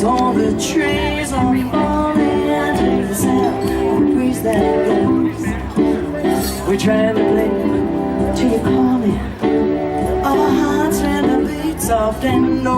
All the trees are falling into the sound of the breeze that blows. We're trying to play till you call me. Our hearts trying to beat soft and no.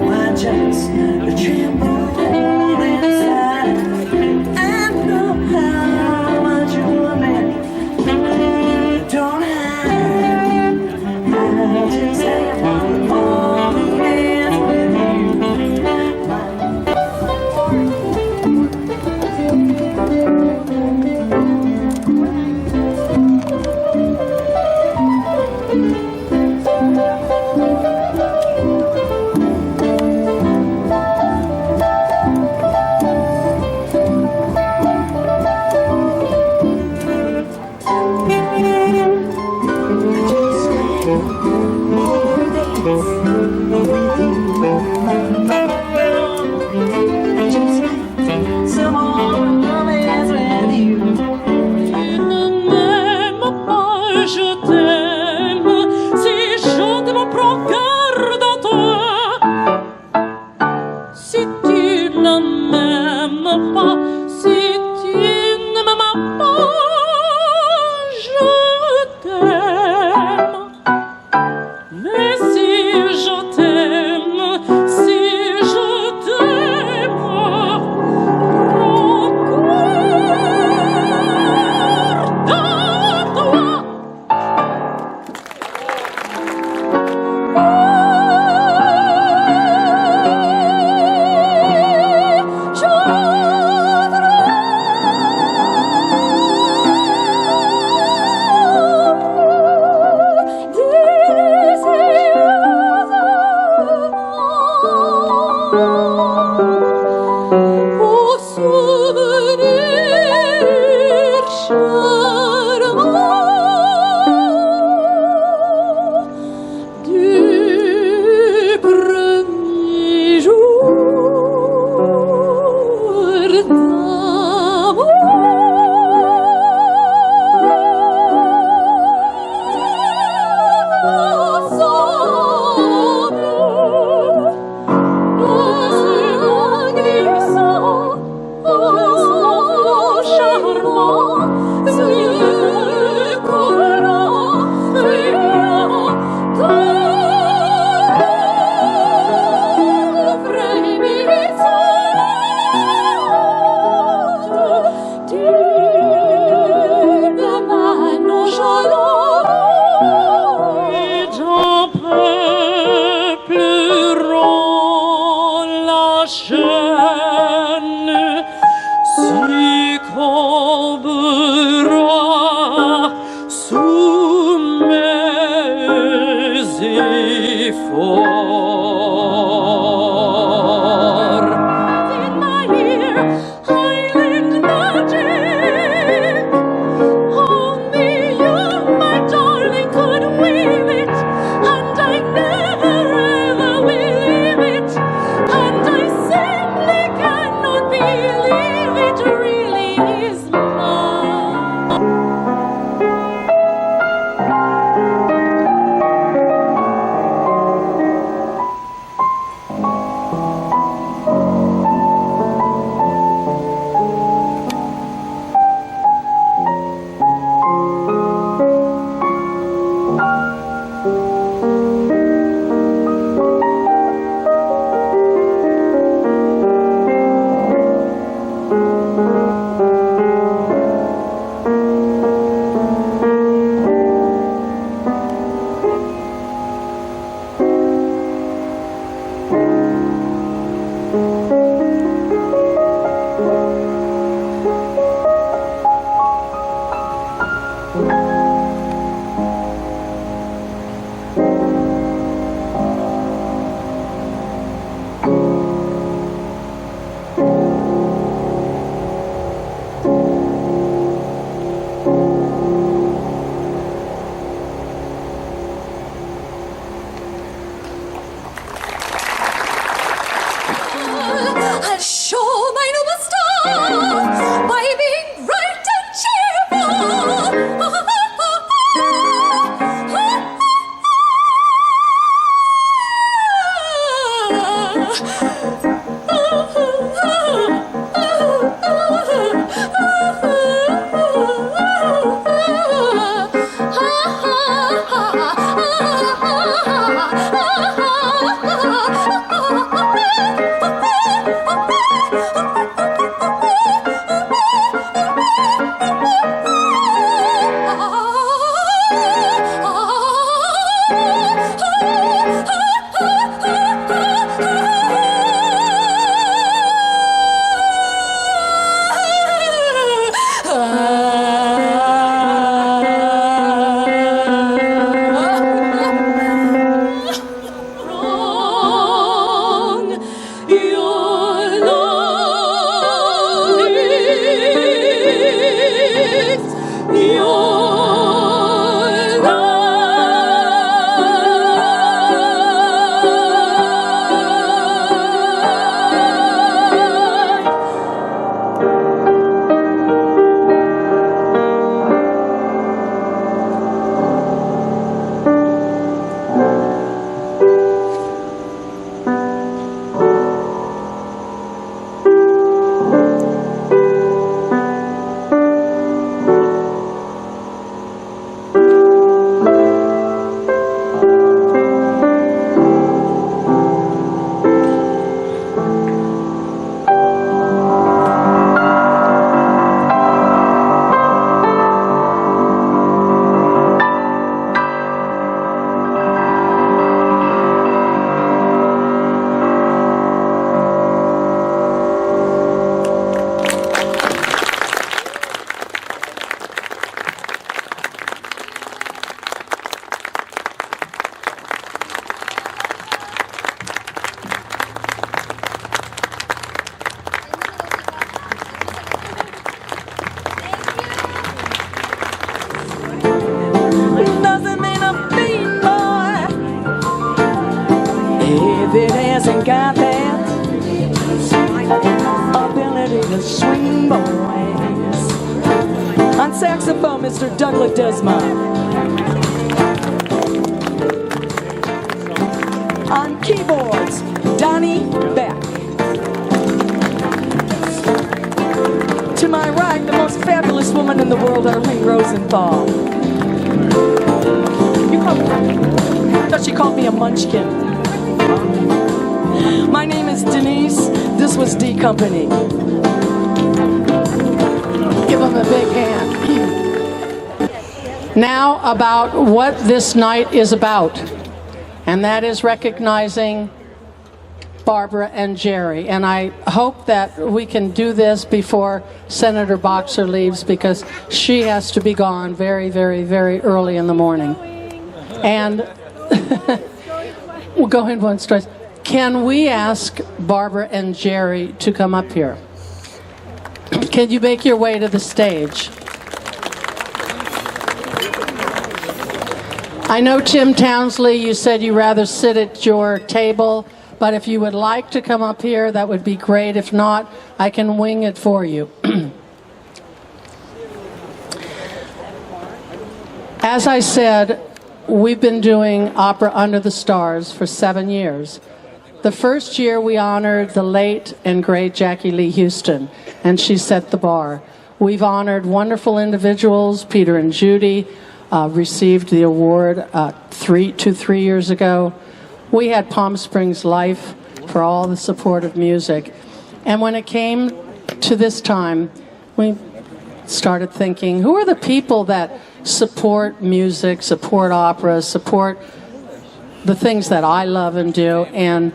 Why just tremble inside and know how much you love me? Don't hide. I just have one more dance with you. Some more romance with you. Tu ne m'aimes pas, je t'aime. Si je te me prends cœur dans toi. Si tu ne m'aimes pas, si tu ne m'aimes pas, je t'aime. Mais si je t'aime, si je t'aime, prends cœur dans toi. Au souvenir charmant du premier jour d'amour. Chaîne s'y courbera sous mes efforts. In my ear, Highland magic. Only you, my darling, could weave it, and I never ever will leave it. And I sing by being bright and cheerful. Doesn't mean a beat boy if it hasn't got that ability to swing boys. On saxophone, Mr. Douglas Desmond. On keyboards, Donnie Beck. To my right, the most fabulous woman in the world, Arlene Rosenthal. Thought she called me a munchkin. My name is Denise. This was D Company. Give them a big hand. Now about what this night is about, and that is recognizing Barbara and Jerry. And I hope that we can do this before Senator Boxer leaves, because she has to be gone very, very, very early in the morning. And we'll go in one straight. Can we ask Barbara and Jerry to come up here? Can you make your way to the stage? I know, Tim Townsley, you said you'd rather sit at your table, but if you would like to come up here, that would be great. If not, I can wing it for you. As I said, we've been doing Opera Under the Stars for 7 years. The first year we honored the late and great Jackie Lee Houston, and she set the bar. We've honored wonderful individuals. Peter and Judy received the award 3 years ago. We had Palm Springs Life for all the support of music. And when it came to this time, we started thinking, who are the people that support music, support opera, support the things that I love and do? And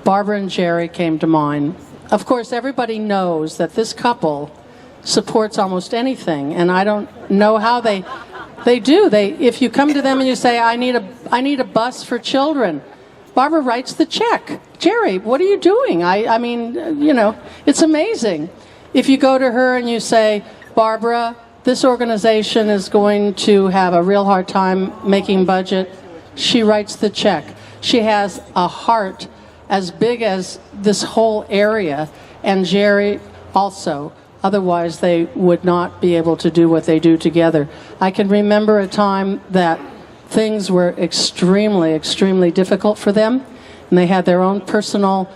Barbara and Jerry came to mind. Of course, everybody knows that this couple supports almost anything, and I don't know how they do. If you come to them and you say, I need a bus for children, Barbara writes the check. Jerry, what are you doing? I mean, you know, it's amazing. If you go to her and you say, Barbara, this organization is going to have a real hard time making budget, she writes the check. She has a heart as big as this whole area, and Jerry also. Otherwise, they would not be able to do what they do together. I can remember a time that things were extremely, extremely difficult for them, and they had their own personal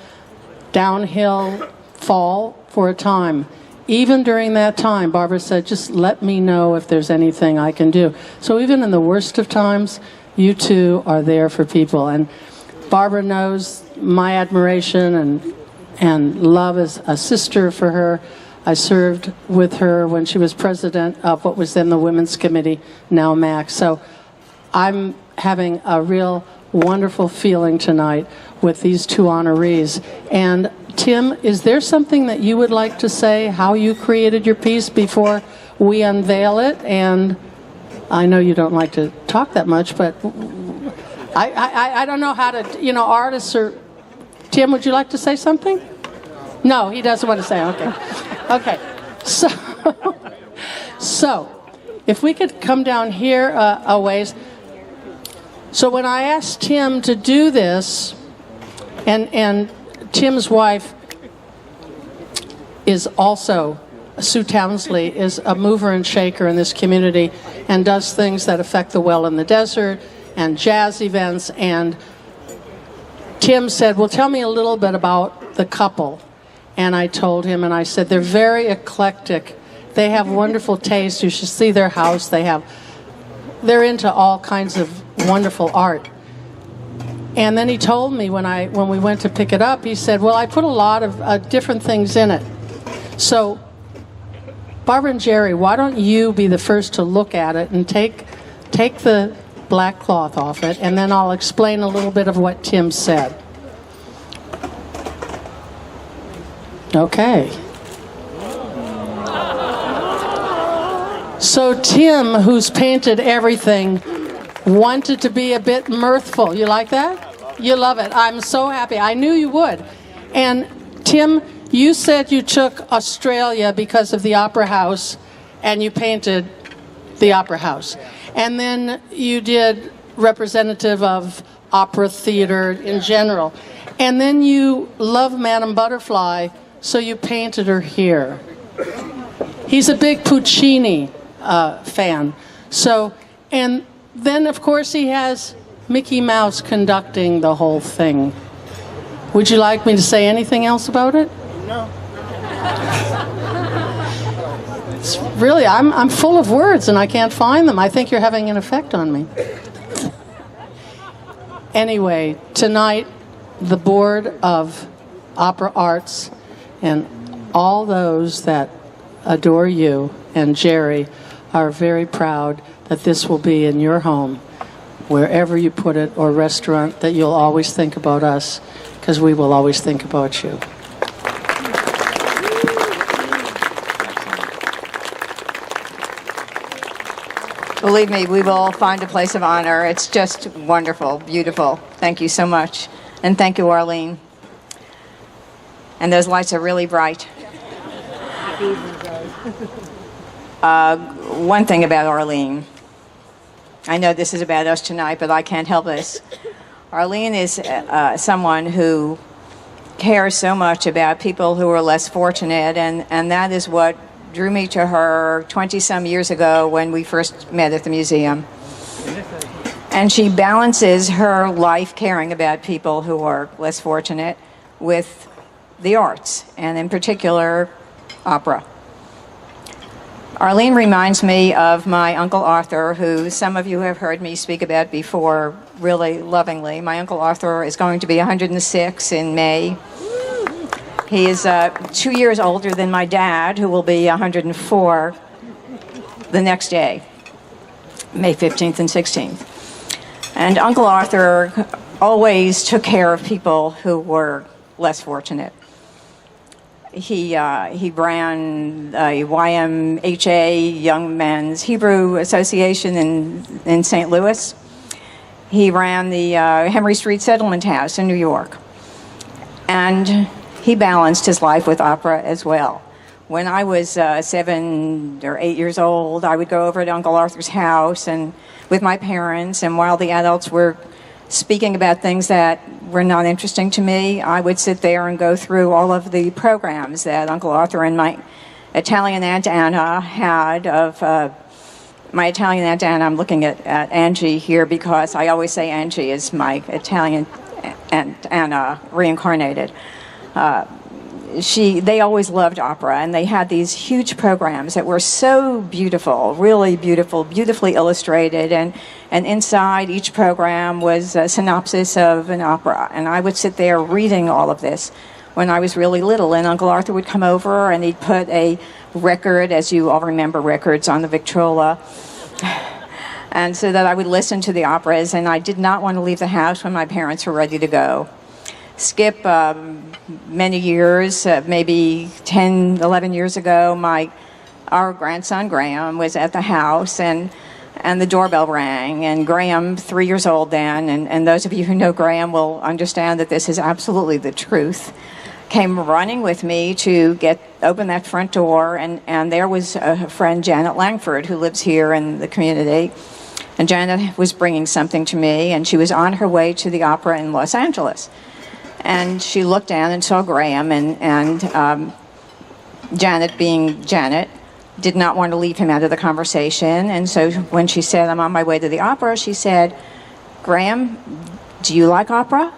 downhill fall for a time. Even during that time, Barbara said, just let me know if there's anything I can do. So even in the worst of times, you two are there for people. And Barbara knows my admiration and love as a sister for her. I served with her when she was president of what was then the Women's Committee, now MAC. So I'm having a real wonderful feeling tonight with these two honorees. And Tim, is there something that you would like to say, how you created your piece before we unveil it? And I know you don't like to talk that much, but I don't know how to, you know, artists are... Tim, would you like to say something? No, he doesn't want to say, okay. Okay, so if we could come down here a ways. So when I asked Tim to do this, and Tim's wife is also, Sue Townsley, is a mover and shaker in this community and does things that affect the well in the desert and jazz events. And Tim said, well, tell me a little bit about the couple. And I told him, and I said, they're very eclectic. They have wonderful taste. You should see their house. They're into all kinds of wonderful art. And then he told me when we went to pick it up, he said, well, I put a lot of different things in it. So, Barbara and Jerry, why don't you be the first to look at it and take the black cloth off it, and then I'll explain a little bit of what Tim said. Okay. So Tim, who's painted everything, wanted to be a bit mirthful. You like that? You love it. I'm so happy. I knew you would. And Tim, you said you took Australia because of the Opera House, and you painted the Opera House. And then you did representative of opera theater in general. And then you love Madame Butterfly, so you painted her here. He's a big Puccini fan. So, and then of course he has Mickey Mouse conducting the whole thing. Would you like me to say anything else about it? No. It's really, I'm full of words and I can't find them. I think you're having an effect on me. Anyway, tonight, the Board of Opera Arts and all those that adore you and Jerry are very proud that this will be in your home, wherever you put it, or restaurant, that you'll always think about us, because we will always think about you. Believe me, we will find a place of honor. It's just wonderful, beautiful. Thank you so much. And thank you, Arlene. And those lights are really bright. One thing about Arlene. I know this is about us tonight, but I can't help this. Arlene is someone who cares so much about people who are less fortunate, and that is what drew me to her 20-some years ago when we first met at the museum. And she balances her life caring about people who are less fortunate with the arts, and in particular, opera. Arlene reminds me of my Uncle Arthur, who some of you have heard me speak about before really lovingly. My Uncle Arthur is going to be 106 in May. He is 2 years older than my dad, who will be 104 the next day, May 15th and 16th. And Uncle Arthur always took care of people who were less fortunate. He ran a YMHA, Young Men's Hebrew Association in St. Louis. He ran the Henry Street Settlement House in New York. And he balanced his life with opera as well. When I was 7 or 8 years old, I would go over to Uncle Arthur's house and with my parents, and while the adults were speaking about things that were not interesting to me, I would sit there and go through all of the programs that Uncle Arthur and my Italian Aunt Anna had of my Italian Aunt Anna. I'm looking at Angie here because I always say Angie is my Italian Aunt Anna reincarnated. They always loved opera, and they had these huge programs that were so beautiful, really beautiful, beautifully illustrated, and inside each program was a synopsis of an opera, and I would sit there reading all of this when I was really little, and Uncle Arthur would come over and he'd put a record, as you all remember records, on the Victrola, and so that I would listen to the operas, and I did not want to leave the house when my parents were ready to go. Skip many years, maybe 10, 11 years ago, our grandson Graham was at the house, and the doorbell rang, and Graham, 3 years old then, and those of you who know Graham will understand that this is absolutely the truth, came running with me to open that front door, and there was a friend, Janet Langford, who lives here in the community, and Janet was bringing something to me, and she was on her way to the opera in Los Angeles. And she looked down and saw Graham, and Janet, being Janet, did not want to leave him out of the conversation. And so when she said, "I'm on my way to the opera," she said, "Graham, do you like opera?"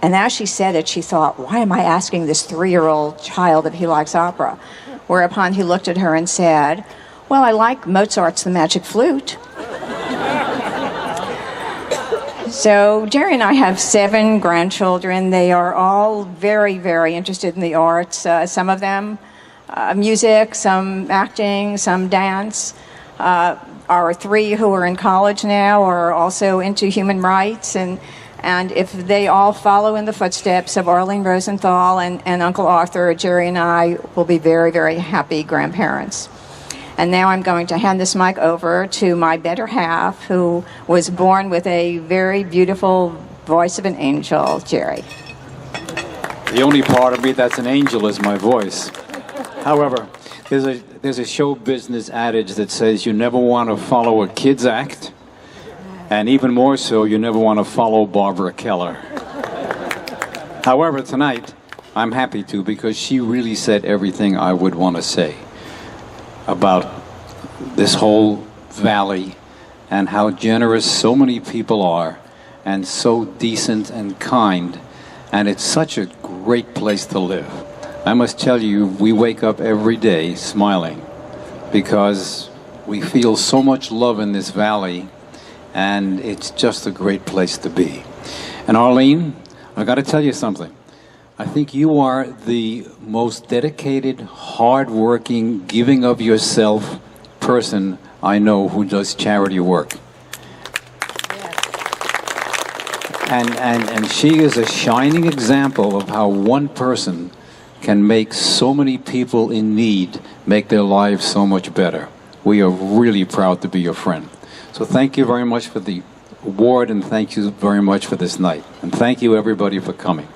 And as she said it, she thought, why am I asking this 3-year-old child if he likes opera? Whereupon he looked at her and said, "Well, I like Mozart's The Magic Flute." So Jerry and I have 7 grandchildren. They are all very, very interested in the arts. Some of them music, some acting, some dance. Our 3 who are in college now are also into human rights. And if they all follow in the footsteps of Arlene Rosenthal and Uncle Arthur, Jerry and I will be very, very happy grandparents. And now I'm going to hand this mic over to my better half, who was born with a very beautiful voice of an angel, Jerry. The only part of me that's an angel is my voice. However, there's a show business adage that says you never want to follow a kid's act, and even more so, you never want to follow Barbara Keller. However, tonight, I'm happy to, because she really said everything I would want to say about this whole valley and how generous so many people are and so decent and kind, and it's such a great place to live. I must tell you, we wake up every day smiling because we feel so much love in this valley, and it's just a great place to be. And Arlene, I got to tell you something. I think you are the most dedicated, hard-working, giving of yourself person I know who does charity work. Yes. And she is a shining example of how one person can make so many people in need make their lives so much better. We are really proud to be your friend. So thank you very much for the award, and thank you very much for this night. And thank you, everybody, for coming.